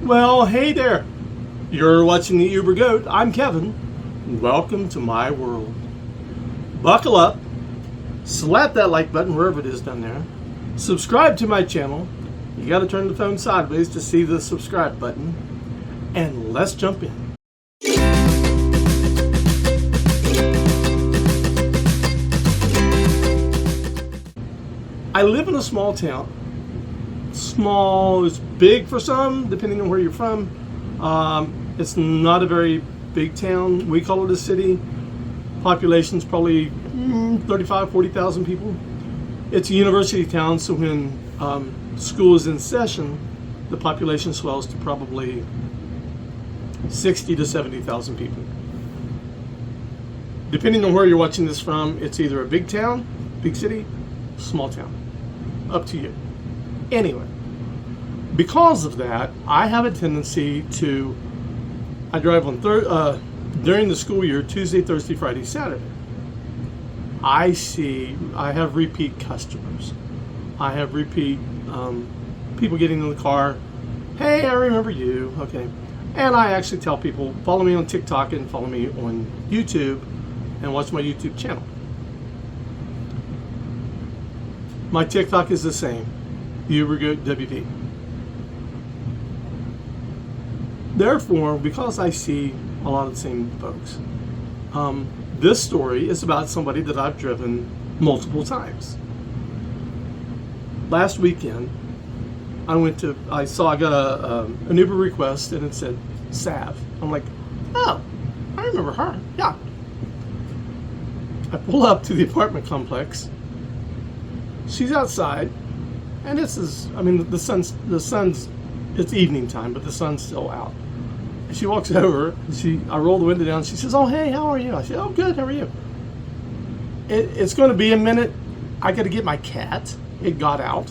Well, hey there. You're watching the Uber Goat. I'm Kevin. Welcome to my world. Buckle up, slap that like button wherever it is down there. Subscribe to my channel. You got to turn the phone sideways to see the subscribe button. And let's jump in. I live in a small town. Small is big for some, depending on where you're from. It's not a very big town. We call it a city. Population's probably 35, 40,000 people. It's a university town, so when school is in session, the population swells to probably 60 to 70,000 people. Depending on where you're watching this from, it's either a big town, big city, small town. Up to you. Anyway, because of that, I have a tendency to, I drive on during the school year, Tuesday, Thursday, Friday, Saturday. I have repeat customers. I have repeat people getting in the car. Hey, I remember you. Okay. And I actually tell people, follow me on TikTok and follow me on YouTube and watch my YouTube channel. My TikTok is the same, Uber Goat WP. Therefore, because I see a lot of the same folks, this story is about somebody that I've driven multiple times. Last weekend, I got an Uber request and it said Sav. I'm like, oh, I remember her. Yeah. I pull up to the apartment complex. She's outside, and the sun's, it's evening time, but the sun's still out. And she walks over, I roll the window down, she says, oh, hey, how are you? I said, oh, good, how are you? It's going to be a minute. I got to get my cat. It got out.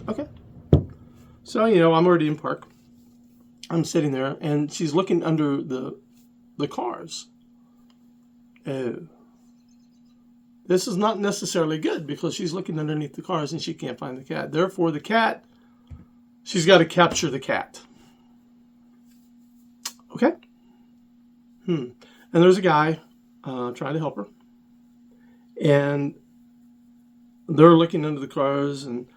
Okay. So, I'm already in park. I'm sitting there, and she's looking under the cars. Oh. This is not necessarily good because she's looking underneath the cars and she can't find the cat. Therefore, she's got to capture the cat. Okay? And there's a guy trying to help her. And they're looking under the cars and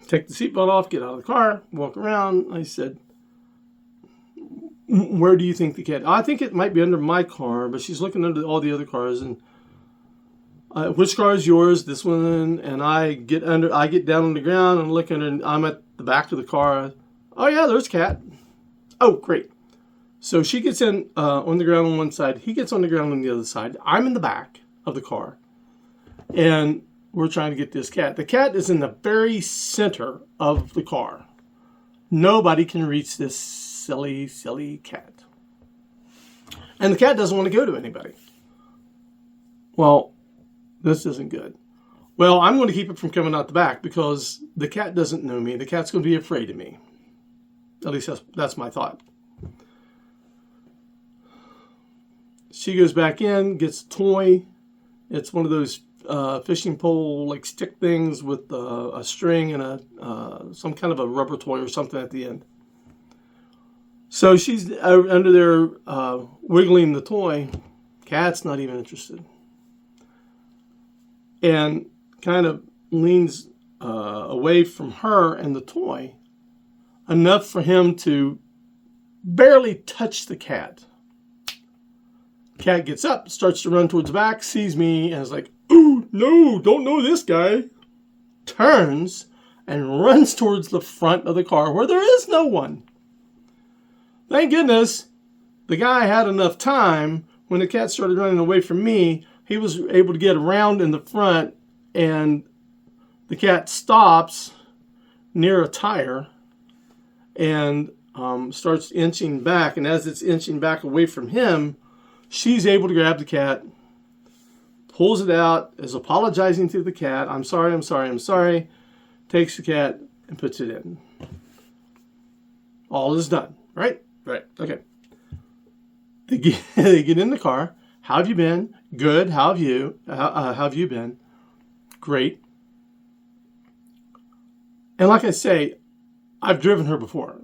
take the seatbelt off, get out of the car, walk around. I said, where do you think the cat? I think it might be under my car, but she's looking under all the other cars and which car is yours? This one. And I get down on the ground and look under, and I'm at the back of the car. Oh yeah, there's cat. Oh, great. So she gets in on the ground on one side. He gets on the ground on the other side. I'm in the back of the car. And we're trying to get this cat. The cat is in the very center of the car. Nobody can reach this silly, silly cat. And the cat doesn't want to go to anybody. Well, this isn't good. Well, I'm going to keep it from coming out the back because the cat doesn't know me. The cat's going to be afraid of me. At least that's my thought. She goes back in, gets a toy. It's one of those fishing pole like stick things with a string and some kind of a rubber toy or something at the end. So she's under there wiggling the toy. Cat's not even interested. And kind of leans away from her and the toy enough for him to barely touch the cat. Cat gets up, starts to run towards the back, sees me, and is like, ooh, no, don't know this guy. Turns and runs towards the front of the car where there is no one. Thank goodness the guy had enough time when the cat started running away from me. He was able to get around in the front, and the cat stops near a tire and starts inching back. And as it's inching back away from him, she's able to grab the cat, pulls it out, is apologizing to the cat. I'm sorry, I'm sorry, I'm sorry. Takes the cat and puts it in. All is done, right? Right, okay. They get in the car. How have you been? Good. How have you? How have you been? Great. And like I say, I've driven her before.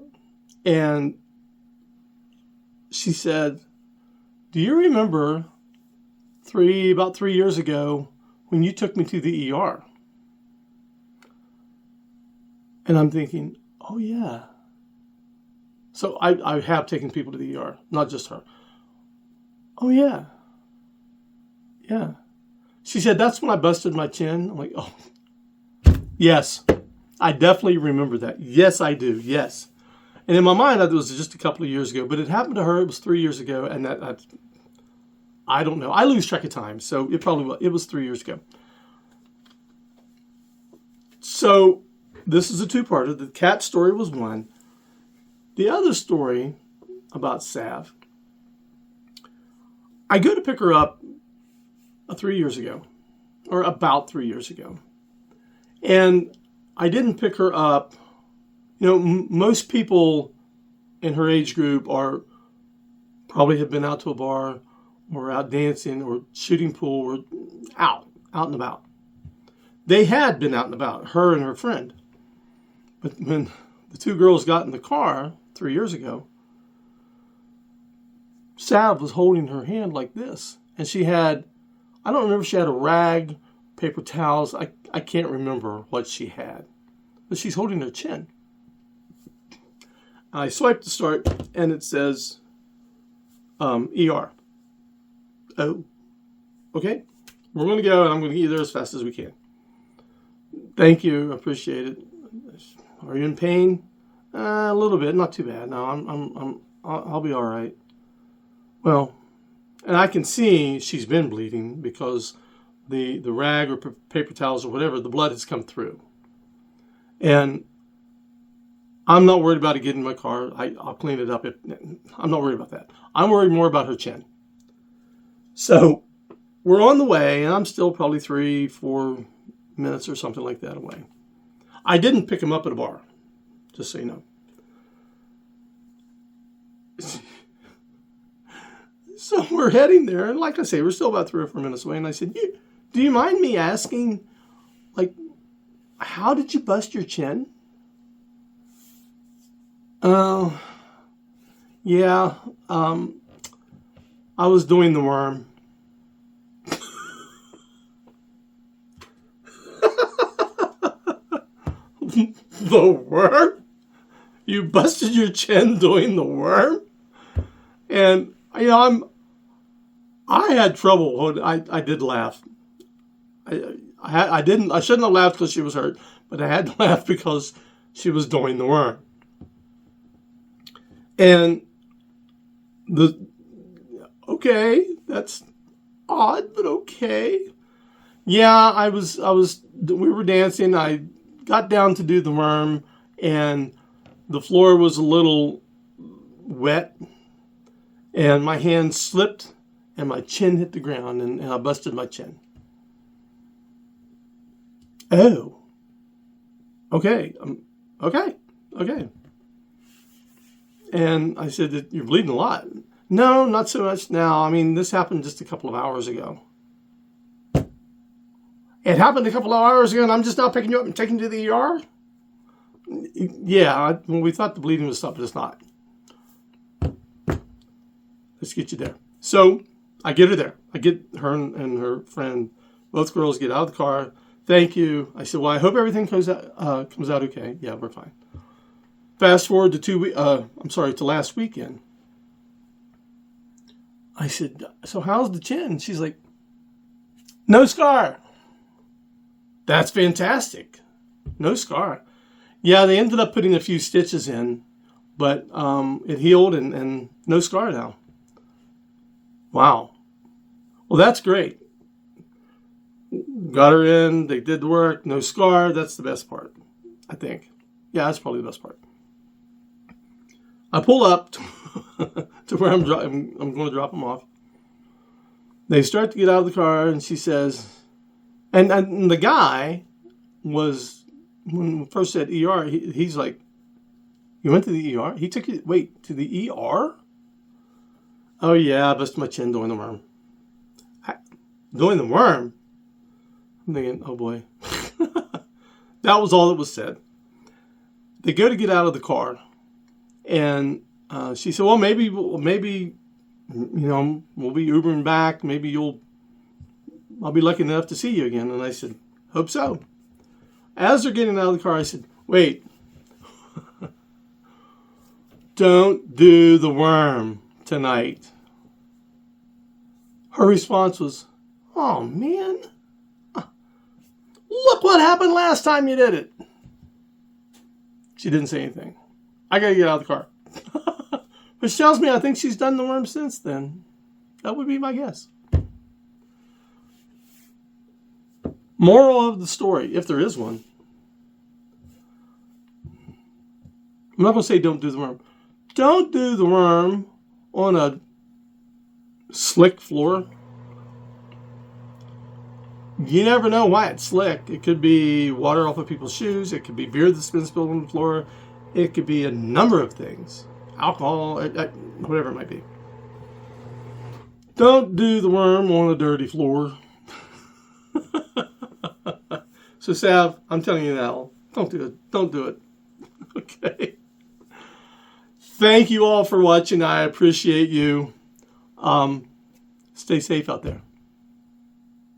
And she said, do you remember about 3 years ago when you took me to the ER? And I'm thinking, oh yeah. So I have taken people to the ER, not just her. Oh yeah. Yeah. She said, that's when I busted my chin. I'm like, oh, yes. I definitely remember that. Yes, I do. Yes. And in my mind, it was just a couple of years ago, but it happened to her. It was 3 years ago. And I don't know. I lose track of time. So it was 3 years ago. So this is a two-parter. The cat story was one. The other story about Sav, I go to pick her up 3 years ago, or about 3 years ago. And I didn't pick her up. You know, most people in her age group probably have been out to a bar or out dancing or shooting pool or out and about. They had been out and about, her and her friend. But when the two girls got in the car 3 years ago, Sav was holding her hand like this. And she had, I don't remember if she had a rag, paper towels. I can't remember what she had. But she's holding her chin. I swipe to start, and it says ER. Oh, okay. We're going to go, and I'm going to get you there as fast as we can. Thank you. I appreciate it. Are you in pain? A little bit, not too bad. No, I'll be all right. Well, and I can see she's been bleeding because the rag or paper towels or whatever, the blood has come through. And I'm not worried about it getting in my car. I'll clean it up. I'm not worried about that. I'm worried more about her chin. So we're on the way, and I'm still probably 3-4 minutes or something like that away. I didn't pick him up at a bar, just so you know. So we're heading there, and like I say, we're still about 3 or 4 minutes away. And I said, do you mind me asking, like, how did you bust your chin? Yeah, I was doing the worm. The worm? You busted your chin doing the worm? And, you know, I had trouble. I did laugh. I shouldn't have laughed because she was hurt, but I had to laugh because she was doing the worm. And okay, that's odd, but okay. Yeah, we were dancing. I got down to do the worm, and the floor was a little wet, and my hand slipped, and my chin hit the ground, and I busted my chin. Oh. Okay. Okay. And I said, that you're bleeding a lot. No, not so much now. I mean, this happened just a couple of hours ago. It happened a couple of hours ago, and I'm just now picking you up and taking you to the ER? Yeah, we thought the bleeding was stopped, but it's not. Let's get you there. So I get her there. I get her and her friend, both girls get out of the car. Thank you. I said, well, I hope everything comes out okay. Yeah, we're fine. Fast forward to last weekend. I said, so how's the chin? She's like, no scar. That's fantastic. No scar. Yeah, they ended up putting a few stitches in, but it healed and no scar now. Wow. Well, that's great. Got her in. They did the work. No scar. That's the best part, I think. Yeah, that's probably the best part. I pull up to where I'm going to drop them off. They start to get out of the car, and she says, and the guy was, when we first said ER, he's like, you went to the ER? He took you, to the ER? Oh yeah, I busted my chin doing the worm. Doing the worm? I'm thinking, oh boy. That was all that was said. they go to get out of the car, and she said, well, maybe, we'll be Ubering back. Maybe I'll be lucky enough to see you again. And I said, hope so. As they're getting out of the car, I said, wait, don't do the worm tonight. Her response was, oh, man, look what happened last time you did it. She didn't say anything. I got to get out of the car. Which tells me I think she's done the worm since then. That would be my guess. Moral of the story, if there is one. I'm not going to say don't do the worm. Don't do the worm on a slick floor. You never know why it's slick. It could be water off of people's shoes. It could be beer that's been spilled on the floor. It could be a number of things. Alcohol, whatever it might be. Don't do the worm on a dirty floor. So, Sav, I'm telling you now, don't do it. Don't do it. Okay. Thank you all for watching. I appreciate you. Stay safe out there.